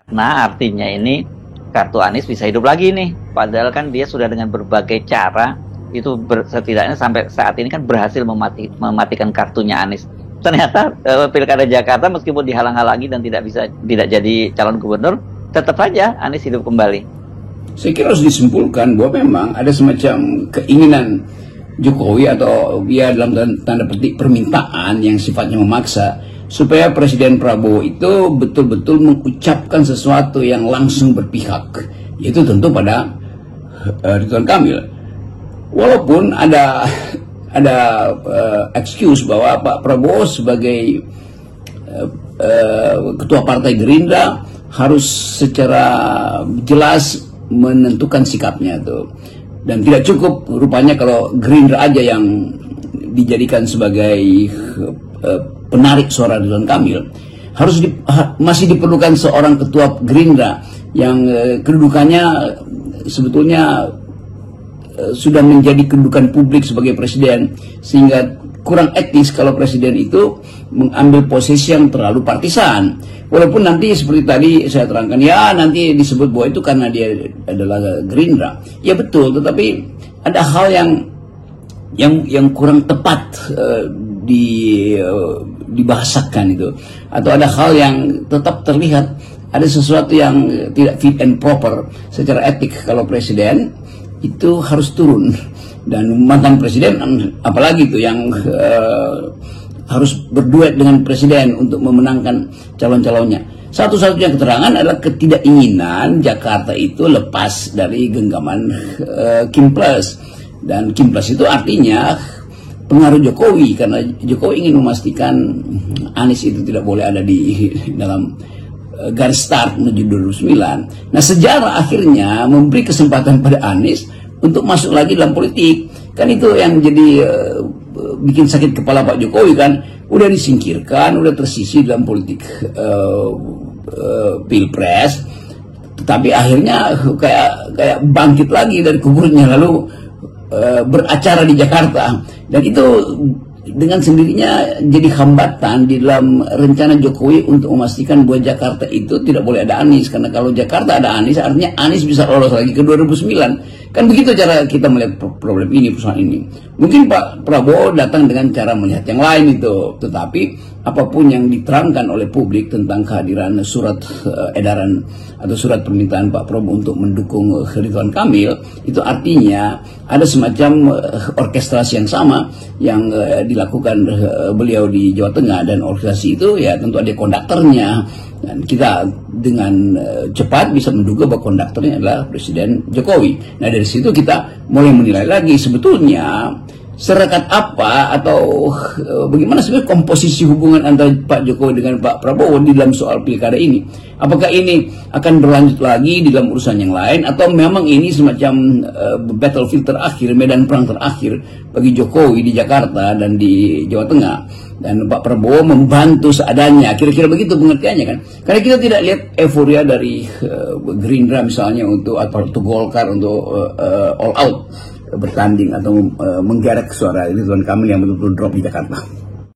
Nah, artinya ini kartu Anies bisa hidup lagi nih. Padahal kan dia sudah dengan berbagai cara itu setidaknya sampai saat ini kan berhasil mematikan kartunya Anies. Ternyata Pilkada Jakarta meskipun dihalang-halangi dan tidak jadi calon gubernur, tetap saja Anies hidup kembali. Saya kira harus disimpulkan bahwa memang ada semacam keinginan Jokowi atau ya dalam tanda petik permintaan yang sifatnya memaksa supaya Presiden Prabowo itu betul-betul mengucapkan sesuatu yang langsung berpihak, yaitu tentu pada Ridwan Kamil. Walaupun ada excuse bahwa Pak Prabowo sebagai ketua Partai Gerindra harus secara jelas menentukan sikapnya tuh. Dan tidak cukup rupanya kalau Gerindra aja yang dijadikan sebagai penarik suara Ridwan Kamil. Masih diperlukan seorang ketua Gerindra yang kedudukannya sebetulnya sudah menjadi kedudukan publik sebagai presiden, sehingga kurang etis kalau presiden itu mengambil posisi yang terlalu partisan. Walaupun nanti seperti tadi saya terangkan, ya nanti disebut bahwa itu karena dia adalah Gerindra. Ya betul, tetapi ada hal yang kurang tepat dibahasakan itu, atau ada hal yang tetap terlihat ada sesuatu yang tidak fit and proper secara etik kalau presiden itu harus turun, dan mantan presiden apalagi itu yang harus berduet dengan presiden untuk memenangkan calon-calonnya. Satu-satunya keterangan adalah ketidakinginan Jakarta itu lepas dari genggaman Kim Plus, dan Kim Plus itu artinya pengaruh Jokowi, karena Jokowi ingin memastikan Anies itu tidak boleh ada di dalam garis start menuju 2009. Nah, sejarah akhirnya memberi kesempatan pada Anies untuk masuk lagi dalam politik. Kan itu yang jadi bikin sakit kepala Pak Jokowi kan. Udah disingkirkan, udah tersisih dalam politik pilpres, tetapi akhirnya kayak bangkit lagi dari kuburnya, lalu beracara di Jakarta. Dan itu dengan sendirinya jadi hambatan di dalam rencana Jokowi untuk memastikan bahwa Jakarta itu tidak boleh ada Anies. Karena kalau Jakarta ada Anies, artinya Anies bisa lolos lagi ke 2009. Kan begitu cara kita melihat problem ini, persoalan ini. Mungkin Pak Prabowo datang dengan cara melihat yang lain itu. Tetapi apapun yang diterangkan oleh publik tentang kehadiran surat edaran atau surat permintaan Pak Prabowo untuk mendukung Ridwan Kamil, itu artinya ada semacam orkestrasi yang sama yang dilakukan beliau di Jawa Tengah, dan orkestrasi itu ya tentu ada konduktornya, dan kita dengan cepat bisa menduga bahwa konduktornya adalah Presiden Jokowi. Nah, dari situ kita mulai menilai lagi sebetulnya serekat apa atau bagaimana sebenarnya komposisi hubungan antara Pak Jokowi dengan Pak Prabowo di dalam soal pilkada ini. Apakah ini akan berlanjut lagi di dalam urusan yang lain, atau memang ini semacam battlefield terakhir, medan perang terakhir bagi Jokowi di Jakarta dan di Jawa Tengah, dan Pak Prabowo membantu seadanya, kira-kira begitu pengertiannya kan. Karena kita tidak lihat euforia dari Gerindra misalnya atau Golkar untuk all out bertanding atau menggerek suara Ridwan Kamil yang betul-betul drop di Jakarta.